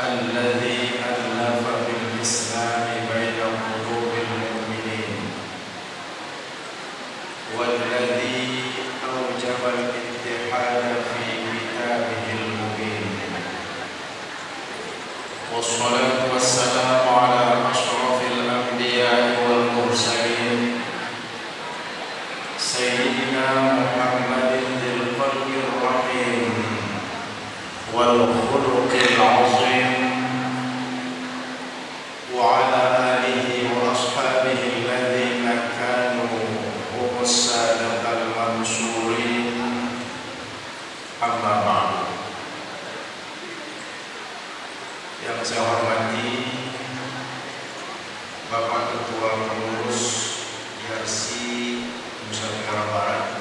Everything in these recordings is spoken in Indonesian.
الذي ألف بالإسلام بين قلوب المؤمنين والذي أوجب الاتحاد في كتابه المبين والصلاة والسلام على أشرف الأنبياء والمرسلين سيدنا محمد ذي القلب الرحيم والخلق العظيم وعلى آله وأصحابه الذين كانوا هم السادة المنصورين أما بعد. Yang saya hormati Bapak Ketua Pengurus YRC Nusa Tenggara Barat,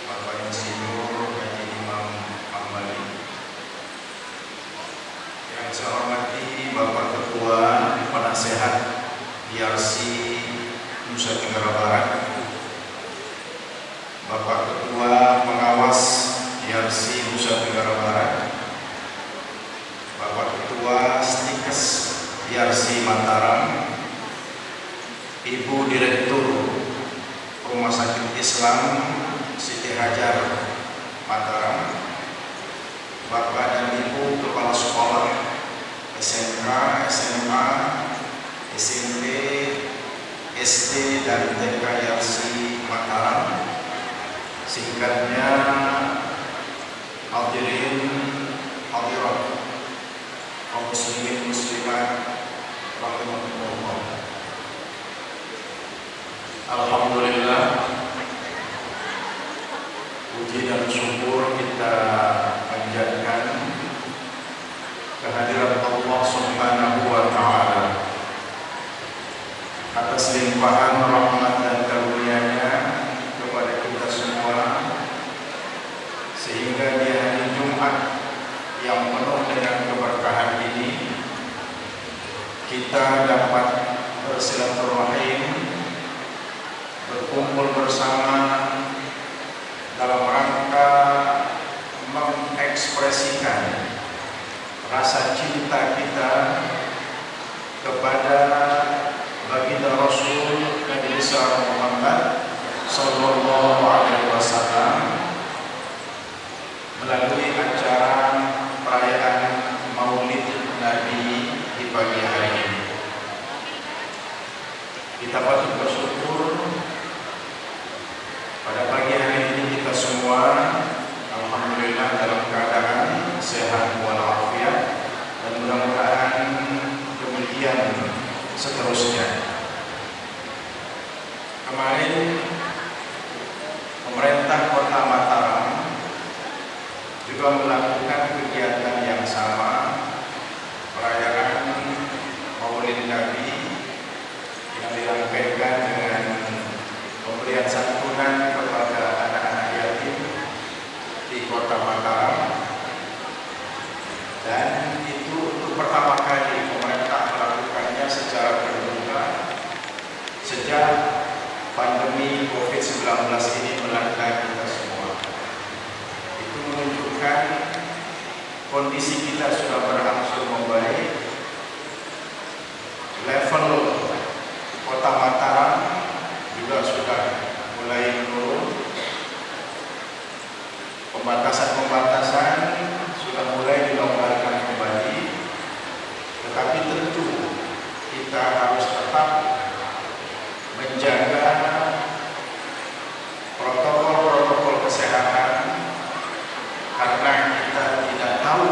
Bapak Insinyur Haji Imam Hambali. Yang saya hormati Bapak Ketua Penasehat YRC Nusa Tenggara Barat, Bapak Ketua Pengawas YRC Nusa Tenggara Barat, Bapak Ketua Stikes YRC Mataram, Ibu Direktur Rumah Sakit Islam Siti Hajar Mataram, Bapak dan Ibu Kepala Sekolah SMK, SMA, SMP, SD dan TK YRC Mataram, singkatnya hadirin hadirat kaum muslimin muslimat rahimahumullah. Alhamdulillah, puji dan syukur kita panjatkan kehadiran Allah Subhanahu wa Ta'ala atas limpahan rahmat dan karunia-Nya kepada kita semua, sehingga di hari Jumat yang penuh dengan keberkahan ini kita dapat bersilaturahim, berkumpul bersama dalam rangka mengekspresikan rasa cinta kita kepada baginda Rasul Nabi besar Muhammad Sallallahu Alaihi Wasallam melalui acara perayaan Maulid Nabi di pagi hari ini. Kita patut bersyukur pada pagi hari ini kita semua alhamdulillah dalam keadaan sehat walafiat, dan mudah-mudahan demikian seterusnya. Kemarin pemerintah Kota Mataram juga melakukan kegiatan yang sama, perayaan Maulid Nabi yang dirangkaikan dengan pemberian santunan kepada anak-anak yatim di Kota Mataram, dan itu untuk pertama kali pemerintah melakukannya secara terbuka sejak pandemi COVID-19 ini melanda kita semua. Itu menunjukkan kondisi kita sudah berangsur membaik. Level Kota Mataram juga sudah mulai menurun. Pembatasan-pembatasan sudah mulai dilonggarkan kembali, tetapi tentu kita harus tetap menjaga protokol-protokol kesehatan, karena kita tidak tahu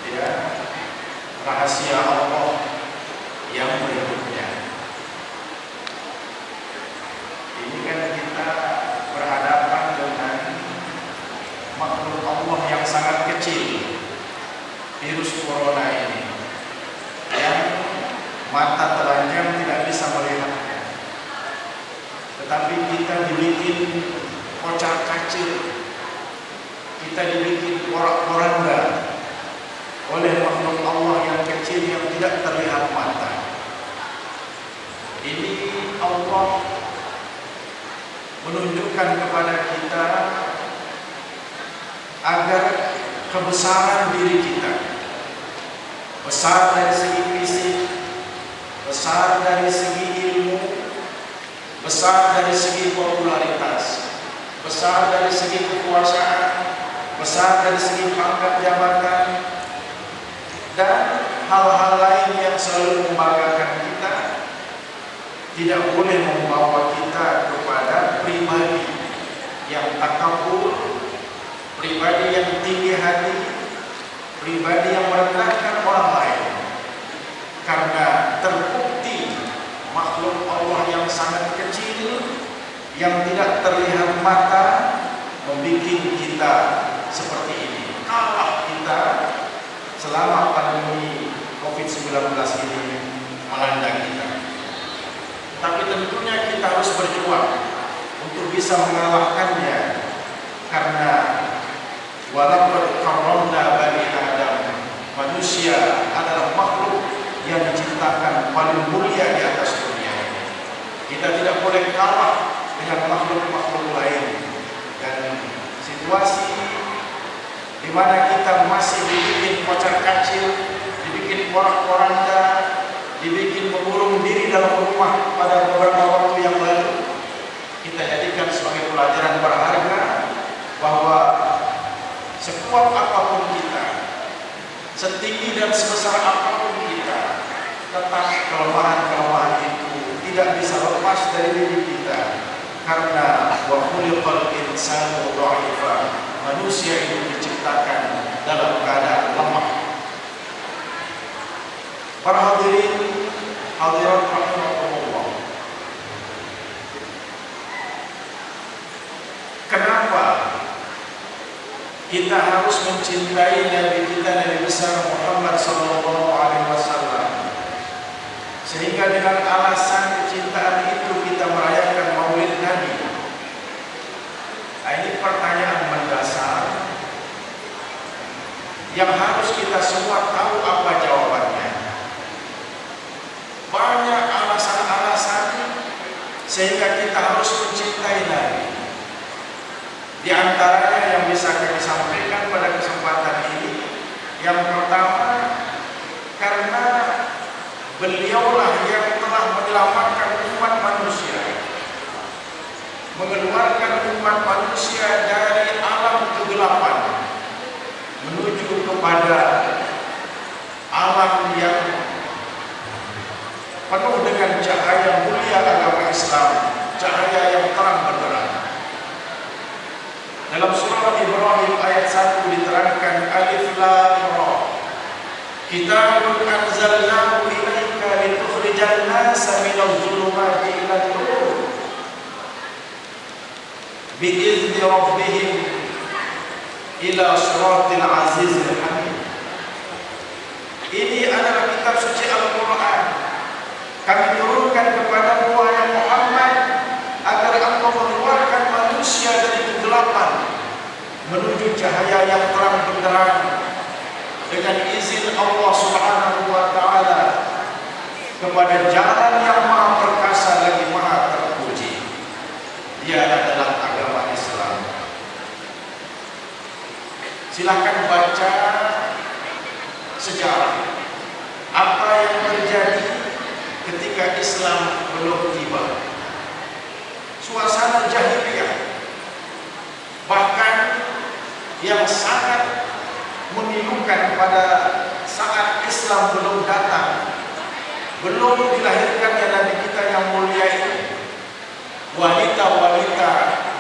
ya rahasia Allah yang berikutnya. Ini kan kita berhadapan dengan makhluk Allah yang sangat kecil, virus corona ini, yang mata telanjang tidak bisa melihatnya, tetapi kita dibikin kocar kacir, kita dibikin porak-poranda oleh makhluk Allah yang kecil yang tidak terlihat mata. Ini Allah menunjukkan kepada kita agar kebesaran diri kita, besar dari segi fisik, besar dari segi ilmu, besar dari segi popularitas, besar dari segi kekuasaan, besar dari segi pangkat jabatan, dan hal-hal lain yang selalu membanggakan kita, tidak boleh membawa kita kepada pribadi yang takabur, pribadi yang tinggi hati, pribadi yang merendahkan orang lain. Karena terbukti makhluk Allah yang sangat kecil, yang tidak terlihat mata, membuat kita seperti ini. Kalah kita selama pandemi COVID-19 ini melanda kita. Tapi tentunya kita harus berjuang untuk bisa mengalahkannya, karena walaupun karomna bani Adam, manusia adalah makhluk yang diciptakan paling mulia di atas dunia ini. Kita tidak boleh kalah dengan makhluk-makhluk lain. Dan situasi di mana kita masih dibikin kocar kacir, dibikin porak-poranda, dibikin mengurung diri dalam rumah pada beberapa waktu yang lalu, kita jadikan sebagai pelajaran berharga bahwa sekuat apapun kita, setinggi dan sebesar apapun kita, tetap kelemahan-kelemahan itu tidak bisa lepas dari diri kita. Karena wa khuliqal insanu dha'ifa, manusia itu diciptakan dalam keadaan lemah. Para hadirin, hadirat rahimakumullah, kenapa kita harus mencintai Nabi kita, Nabi besar Muhammad sallallahu alaihi wasallam, sehingga dengan alasan kecintaan itu kita merayakan Maulid Nabi? Nah, ini pertanyaan mendasar yang harus kita semua tahu apa jawabannya. Banyak alasan-alasan sehingga kita harus mencintai Nabi. Di antaranya yang bisa kami sampaikan pada kesempatan ini, yang pertama, karena beliaulah yang telah menyelamatkan umat manusia, mengeluarkan umat manusia dari alam kegelapan menuju kepada alam yang penuh dengan cahaya mulia agama Islam, cahaya yang terang benderang. Dalam surah Ibrahim ayat 1 diterangkan, Alif Lam Ra, Kitabun anzalnahu ilaika litukhrijan nasa minadh dhulumati ilan nur bi'izni rabbihim ila siratil azizil hamid. Ini adalah kitab suci Al-Quran. Kami turunkan kepada wahai Muhammad agar engkau mengeluarkan manusia dari kegelapan menuju cahaya yang terang benderang dengan izin Allah Subhanahu wa taala kepada jalan yang maha perkasa lagi maha terpuji. Dia adalah agama Islam. Silakan baca sejarah apa yang terjadi ketika Islam belum tiba. Suasana jahiliyah, bahkan yang sangat memilukan pada saat Islam belum datang, belum dilahirkannya Nabi kita yang mulia ini. Wanita-wanita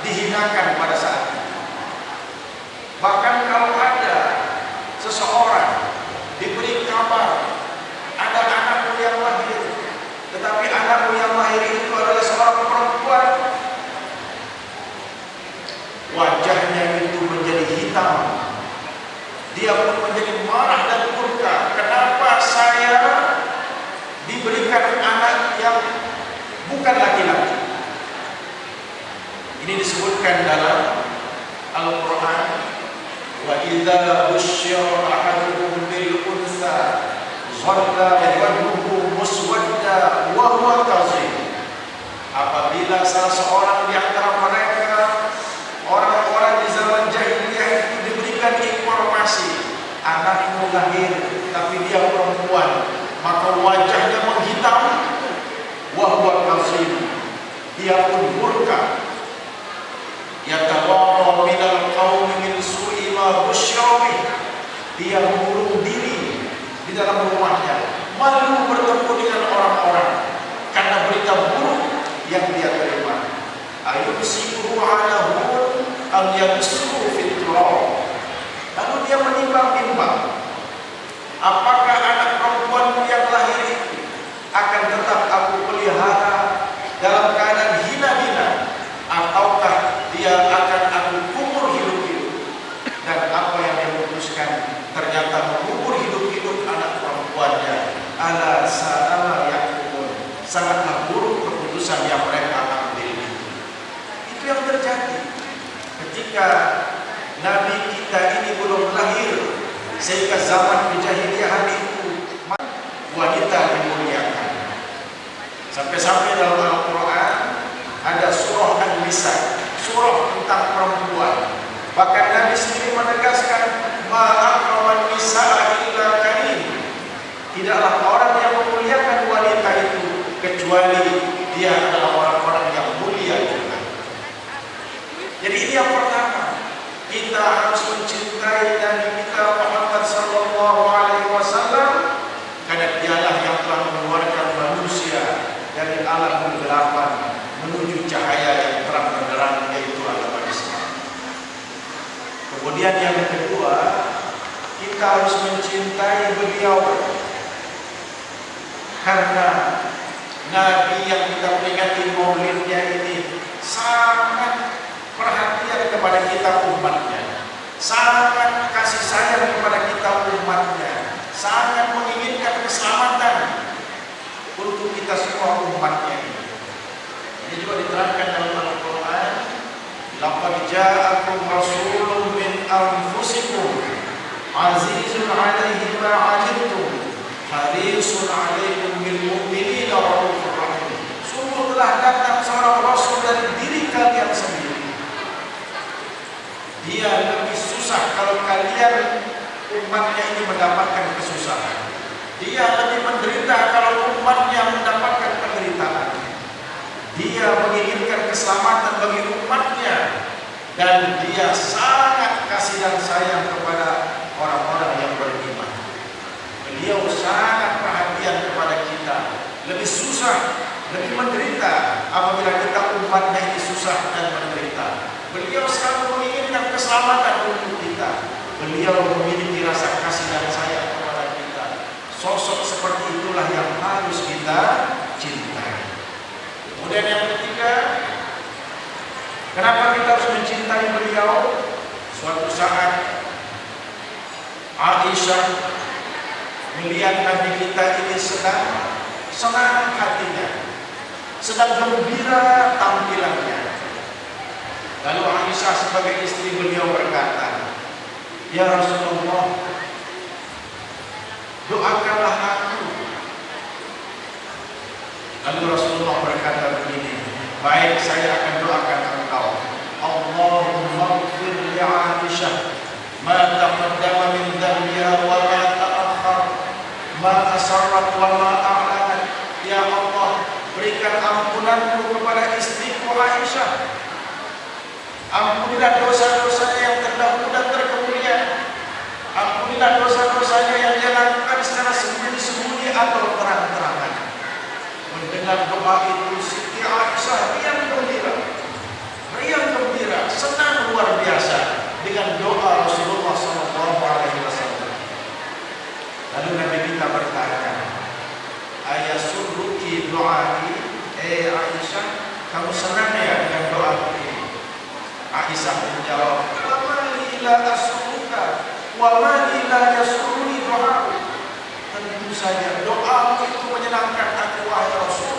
dihinakan pada saat itu. Bahkan kalau ada seseorang diberi kabar ada anakmu yang lahir, tetapi anakmu yang lahir itu adalah seorang perempuan, wajahnya itu menjadi hitam. Dia pun menjadi marah dan murka. Kenapa saya diberikan anak yang bukan laki-laki? Ini disebutkan dalam Al-Quran, wa idza busyira ahaduhum bil unsa dhalla wajhuhu muswadda wa huwa kazim. Apabila salah seorang di antara mereka, orang-orang di zaman jahiliyah itu, diberikan informasi dia mengurung diri di dalam rumahnya, malu bertemu dengan orang-orang karena berita buruk yang dia terima. Ayumsikuhu ala hun am yabsuhu fit turab. Lalu dia menimbang-nimbang, apakah anak perempuanmu yang lahir itu akan tetap aku pelihara dalam keadaan hina-hina, ataukah dia akan aku kubur hidup-hidup? Dan apa yang dia putuskan ternyata mengubur hidup-hidup anak perempuannya. Ala sa'ama yahkumun, sangatlah buruk keputusan yang mereka ambil. Itu yang terjadi ketika Nabi kita ini belum lahir, sehingga zaman jahiliyah hari itu wanita dimuliakan. Sampai-sampai dalam Al-Quran ada surah An-Nisa, surah tentang perempuan. Bahkan Nabi sendiri menegaskan, ma'akraman nisa'a illa karim. Tidaklah orang yang memuliakan wanita itu kecuali dia adalah orang-orang yang mulia juga. Jadi ini yang pertama, kita harus mencintai Nabi kita Muhammad sallallahu alaihi wasallam karena dialah yang telah mengeluarkan manusia dari alam kegelapan menuju cahaya yang terang benderang, yaitu agama Islam. Kemudian yang kedua, kita harus mencintai beliau karena Nabi yang kita peringati maulidnya ini sangat perhatian kepada kita umatnya, sangat kasih sayang kepada kita umatnya, sangat menginginkan keselamatan untuk kita semua umatnya ini. Ini juga diterangkan dalam Al-Quran, laqad ja'akum rasulun min anfusikum azizun 'alaihi ma 'anittum harisun 'alaikum bil mu'minina raufur rahim. Sungguh telah datang seorang rasul dari diri kalian sendiri. Dia lebih susah kalau kalian umatnya ini mendapatkan kesusahan. Dia lebih menderita kalau umatnya mendapatkan penderitaan. Dia menginginkan keselamatan bagi umatnya, dan dia sangat kasih dan sayang kepada orang-orang yang beriman. Beliau sangat perhatian kepada kita, lebih susah, lebih menderita apabila kita umatnya ini susah dan menderita. Beliau selalu menginginkan keselamatan untuk kita. Beliau memiliki rasa kasih dan sayang kepada kita. Sosok seperti itulah yang harus kita cintai. Kemudian yang ketiga, kenapa kita harus mencintai beliau? Suatu saat Aisyah melihat Nabi kita ini sedang senang hatinya, sedang gembira tampilannya. Lalu Aisyah sebagai istri beliau berkata, "Ya Rasulullah, doakanlah aku." Lalu Rasulullah berkata begini, "Baik, saya akan doakan engkau. Allahumma ighfir li Aisyah ma taqaddama min dhanbiha wa ma ta'akhkhar, ma asarrat wa ma a'lanat." Ya Allah, berikan ampunanmu kepada istriku Aisyah. Ampunilah dosa-dosanya yang terdahulu dan terkemudian. Ampunilah dosa-dosanya yang dia lakukan secara sembunyi-sembunyi atau terang-terangan. Mendengar doa itu, Siti Aisyah riang gembira, senang luar biasa dengan doa Rasulullah SAW. Lalu Nabi kita bertanya, "Ayasurruki doai?" Aisyah, kamu senang ya dengan doa ini? Aisyah menjawab, "Wa ma li la asurruka wa ma li la yasurruni doa." Tentu saja doamu itu menyenangkan aku, wahai Rasul.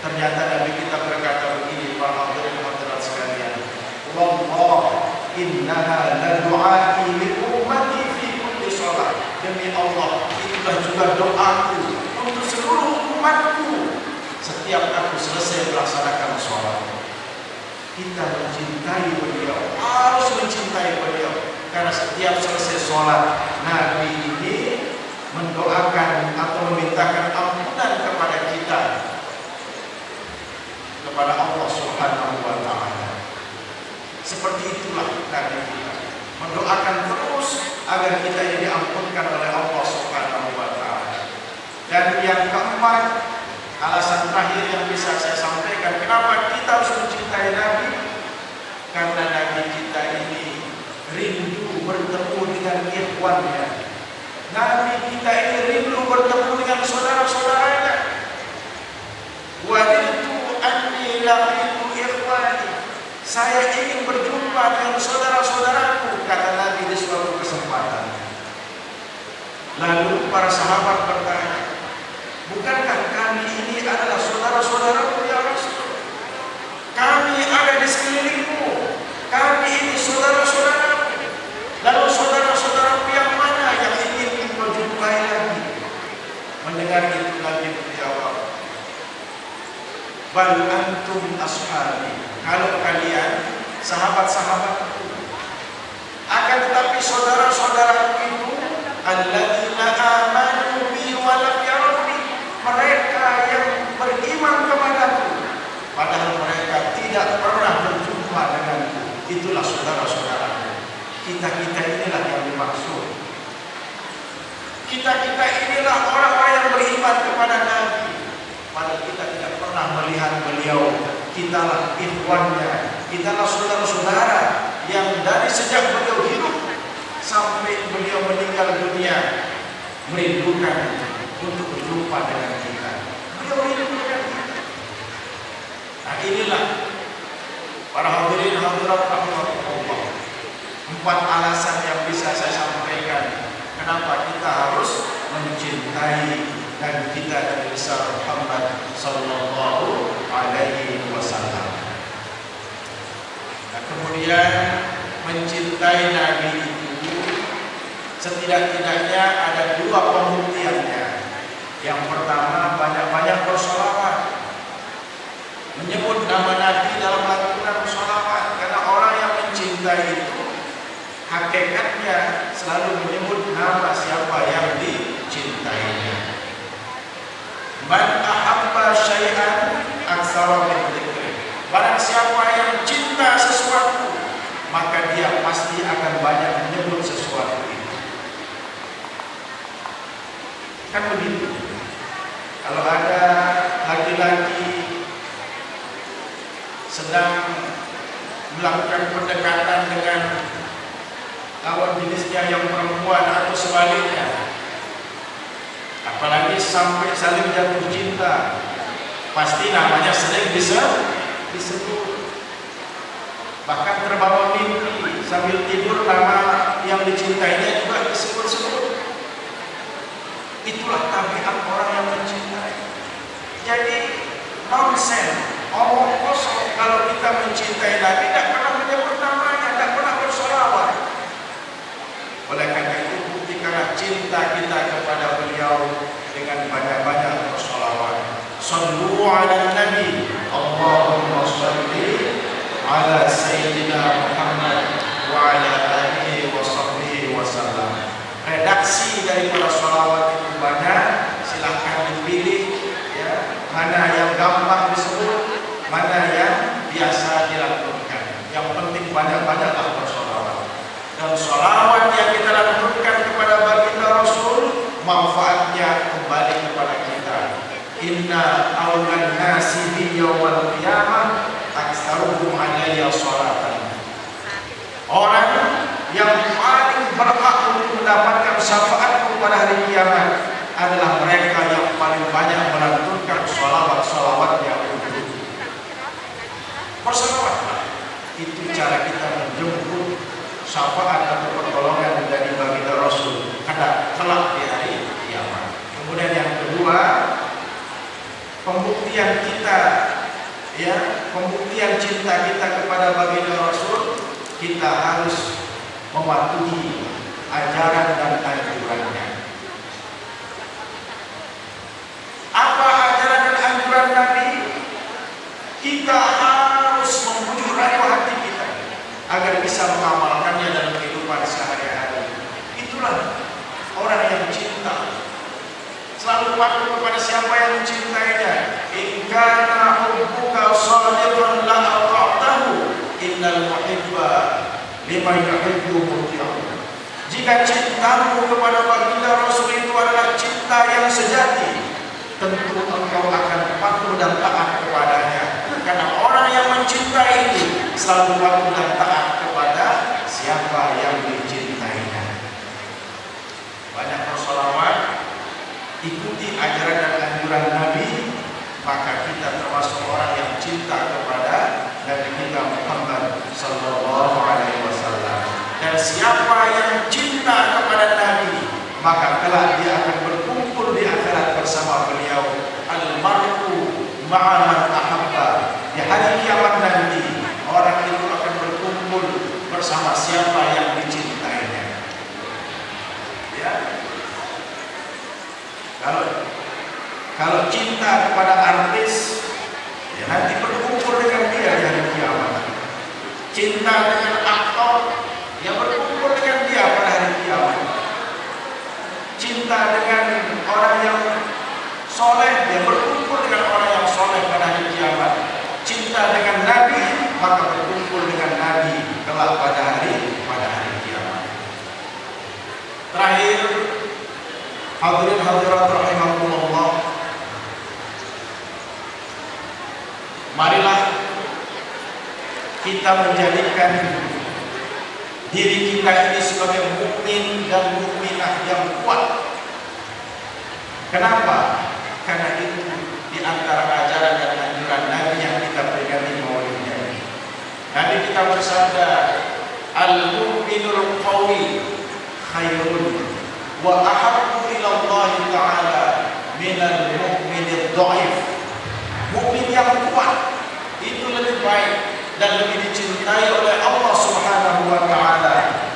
Ternyata Nabi kita berkata begini, para hadirin hadirat sekalian, "Wallah innaha la du'ai li ummati fi kulli shalah." Demi Allah, itulah juga doaku untuk seluruh umatku setiap aku selesai melaksanakan sholat. Kita mencintai beliau, harus mencintai beliau, karena setiap selesai sholat Nabi ini mendoakan atau memintakan ampunan kepada kita, kepada Allah Subhanahu wa Ta'ala. Seperti itulah Nabi kita mendoakan terus agar kita ini Muhammad, alasan terakhir yang bisa saya sampaikan kenapa kita harus mencintai Nabi, karena Nabi kita ini rindu bertemu dengan ikhwannya. Nabi kita ini rindu bertemu dengan saudara-saudaranya. Wadidtu anni laqitu ikhwani, saya ingin berjumpa dengan saudara-saudaraku, kata Nabi di suatu kesempatan. Lalu para sahabat bertanya, bukankah kami ini adalah saudara-saudaramu ya Rasul? Kami ada di sekelilingmu, kami ini saudara-saudaramu. Lalu saudara-saudaramu yang mana yang ingin kau jumpai lagi? Mendengar itu Nabi menjawab, bal antum ashabi, kalau kalian sahabat-sahabatku. Akan tetapi saudara-saudaraku itu alladzina amanu bi wa lam yaruni, mereka yang beriman kepadaku padahal mereka tidak pernah berjumpa denganku, itulah saudara-saudaraku. Kita-kita inilah yang dimaksud. Kita-kita inilah orang-orang yang beriman kepada Nabi padahal kita tidak pernah melihat beliau. Kitalah ikhwannya, kitalah saudara-saudara yang dari sejak beliau hidup sampai beliau meninggal dunia merindukan untuk berjumpa dengan kita. Beliau rindu dengan kita. Nah, inilah para hadirin hadirat rahimakumullah, 4 alasan yang bisa saya sampaikan kenapa kita harus mencintai dan kita Nabi besar Muhammad sallallahu alaihi wasallam. Nah, kemudian mencintai Nabi itu setidak-tidaknya ada 2 pembuktiannya. Yang pertama, banyak-banyak bersolawat, menyebut nama Nabi dalam lantunan sholawat, karena orang yang mencintai itu hakikatnya selalu menyebut nama siapa yang dicintainya. Man ahabba syai'an aktsara min dzikri, barang siapa yang cinta sesuatu maka dia pasti akan banyak menyebut sesuatu itu. Kan begitu. Kalau ada laki-laki sedang melakukan pendekatan dengan lawan jenisnya yang perempuan atau sebaliknya, apalagi sampai saling jatuh cinta, pasti namanya sering disebut. Bahkan terbawa mimpi sambil tidur nama yang dicintainya juga disebut-sebut. Itulah tabiat orang yang mencintai. Jadi nonsen, omong kosong kalau kita mencintai Nabi tidak pernah menyebut namanya, tidak pernah bersolawat. Oleh karena itu buktikanlah cinta kita kepada beliau dengan banyak-banyak bersolawat. Sallu ala Nabi, Allahumma salli ala Sayyidina Muhammad wa ala alihi wa sahbihi wa sallam. Redaksi daripada sholawat itu banyak, silahkan dipilih ya, mana yang gampang disebut, mana yang biasa dilakukan. Yang penting banyak-banyaklah bersolawat. Dan sholawat yang kita lakukan kepada baginda Rasul, manfaatnya kembali kepada kita. Inna awlan nasi bi yaumil qiyamah aktsaruhum alayya sholatan. Orang yang paling berhak untuk mendapatkan syafaatku pada hari kiamat adalah mereka yang paling banyak melantunkan sholawat-sholawatnya untuk bersolawatlah. Itu cara kita menjemput syafaat atau pertolongan dari baginda Rasul pada kelak di hari kiamat. Kemudian yang kedua, pembuktian kita ya, pembuktian cinta kita kepada baginda Rasul, kita harus mematuhi ajaran dan anjurannya. Apa ajaran dan anjuran Nabi? Kita harus membujuk rayu hati kita agar bisa mengamalkannya dalam kehidupan sehari-hari. Itulah orang yang cinta, selalu patuh kepada siapa yang mencintainya. In kana hubbuka shadiqan la ata'tahu innal muhibba liman yuhibbu muti'un. Jika cintamu kepada baginda Rasul itu adalah cinta yang sejati, tentu engkau akan patuh dan taat kepadanya. Karena orang yang mencintai itu selalu patuh dan taat kepada siapa yang dicintainya. Banyak bersolawat, ikuti ajaran dan anjuran Nabi, maka kita termasuk orang yang cinta kepada Nabi kita Muhammad sallallahu alaihi wasallam. Dan siapa yang cinta kepada Nabi, maka kelak dia akan berkumpul di akhirat bersama beliau. Al-mar'u ma'a man ahabba. Di hari kiamat nanti, orang itu akan berkumpul bersama siapa yang dicintainya. Ya. Kalau cinta kepada artis, ya nanti berkumpul dengan dia di hari kiamat. Cinta dengan aktor, ya berkumpul dengan dia pada hari kiamat. Cinta dengan orang yang soleh, dia berkumpul dengan orang yang soleh pada hari kiamat. Cinta dengan Nabi, maka berkumpul dengan Nabi kelak pada hari kiamat. Terakhir, hadirin hadirat rahimakumullah, marilah kita menjadikan diri kita ini sebagai mukmin dan mukminah yang kuat. Kenapa? Karena itu di antara ajaran dan anjuran Nabi yang kita peringati maulidnya ini. Nabi kita bersabda, al-mu'minul qawi khairun wa ahabbu ila Allah Ta'ala minal mu'minid dhaif. Mukmin yang kuat itu lebih baik dan lebih dicintai oleh Allah Subhanahu wa Ta'ala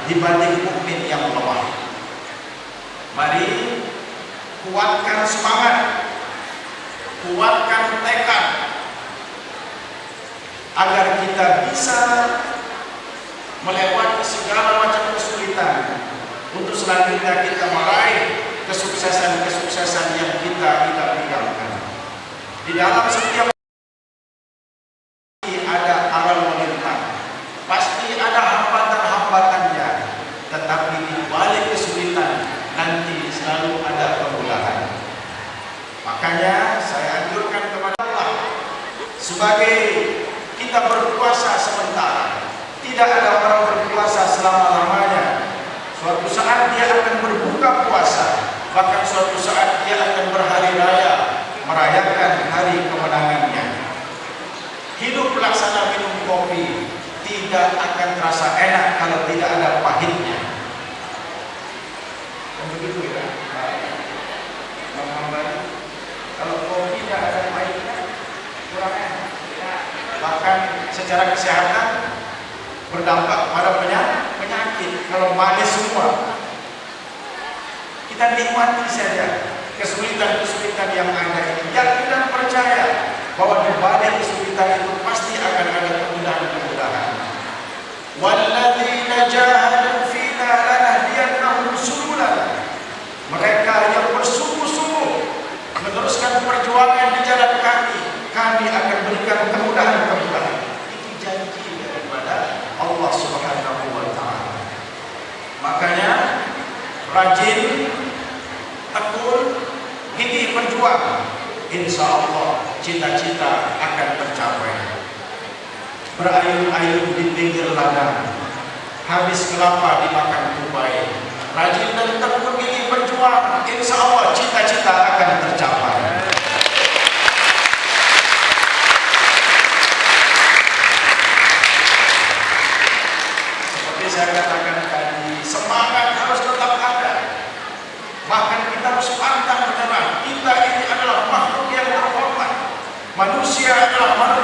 dibanding mukmin yang lemah. Mari kuatkan semangat, kuatkan tekad agar kita bisa melewati segala macam kesulitan untuk selanjutnya kita meraih kesuksesan-kesuksesan yang kita pegangkan. Di dalam setiap ada aral melintang, pasti ada hambatan-hambatannya, tetapi di balik kesulitan nanti selalu ada kemudahan. Makanya saya anjurkan kepada Allah, sebagai kita berpuasa sementara, tidak ada orang berpuasa selama-lamanya. Suatu saat dia akan berbuka puasa, bahkan suatu saat dia akan berhari raya, merayakan hari kemenangannya. Hidup laksana minum kopi tidak akan terasa enak kalau tidak ada pahitnya. Dan begitu ya, Bang Hambari, kalau kopi tidak ada pahitnya kurang enak. Bahkan secara kesehatan berdampak pada penyakit. Kalau manis semua, kita nikmati saja kesulitan-kesulitan yang ada ini. Yakin dan percaya bahwa di balik kesulitan itu pasti akan ada kemudahan-kemudahan. Walladzina jahadu fina lanahdiyannahum subulana. Mereka yang bersungguh-sungguh meneruskan perjuangan di jalan kami akan berikan kemudahan-kemudahan. Itu janji daripada Allah Subhanahu wa Ta'ala. Makanya rajin, tekun, gigih berjuang, insya Allah cita-cita akan tercapai. Berayun-ayun di pinggir ladang, habis kelapa dimakan tupai. Rajin dan tekun gigih berjuang, insya Allah cita-cita akan tercapai. Seperti saya katakan tadi, semangat harus tetap ada. Bahkan kita harus pantang menyerah. Kita ini adalah makhluk yang terhormat. Manusia adalah makhluk